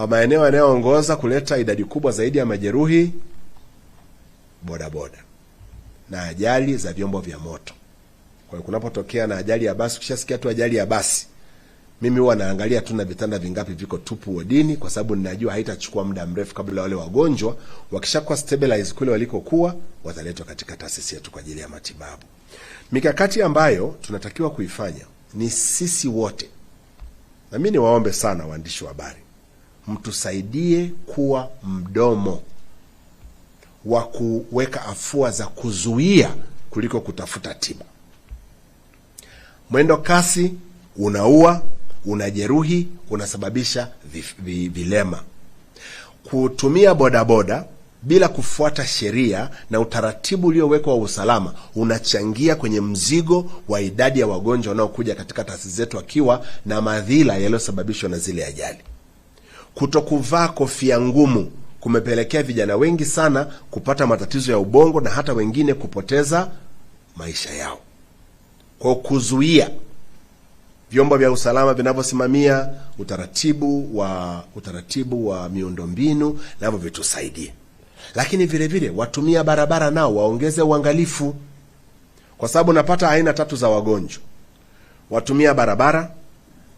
Maeneo yanayoongoza kuleta idadi kubwa zaidi ya majeruhi, bodaboda na ajali za vyombo vya moto. Kwa hiyo kunapotokea na ajali ya basi, ukishasikia tu ajali ya basi, mimi huwa naangalia tu na vitanda vingapi viko tupu wodini, kwa sababu ninajua haitachukua muda mrefu kabla wale wagonjwa wakishakuwa stabilize kule walikokuwa, wataletwa katika taasisi yetu kwa ajili ya matibabu. Mikakati ambayo tunatakiwa kuifanya ni sisi wote. Na mimi niwaombe sana waandishi wa habari, mtusaidie kuwa mdomo wa kuweka afua za kuzuia kuliko kutafuta tiba. Mwendo kasi unaua, unajeruhi, unasababisha vilema. Kutumia bodaboda bila kufuata sheria na utaratibu uliowekwa wa usalama unachangia kwenye mzigo wa idadi ya wagonjwa wanaokuja katika taasisi zetu akiwa na madhila yaliyosababishwa na zile ajali. Kutokuvaa kofia ngumu kumepelekea vijana wengi sana kupata matatizo ya ubongo na hata wengine kupoteza maisha yao. Kwa kuzuia, vyombo vya usalama vinavyosimamia utaratibu wa miundombinu navyo vitusaidie. Lakini vile vile watumia barabara nao waongeze uangalifu, kwa sababu napata aina tatu za wagonjwa: watumia barabara,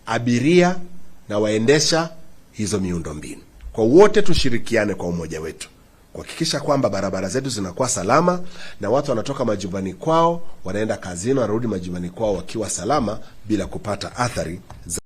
abiria na waendesha hizo miundombinu. Kwa wote tushirikiane kwa umoja wetu kuhakikisha kwamba barabara zetu zinakuwa salama na watu wanatoka majumbani kwao, wanaenda kazini, wanarudi majumbani kwao wakiwa salama bila kupata athari za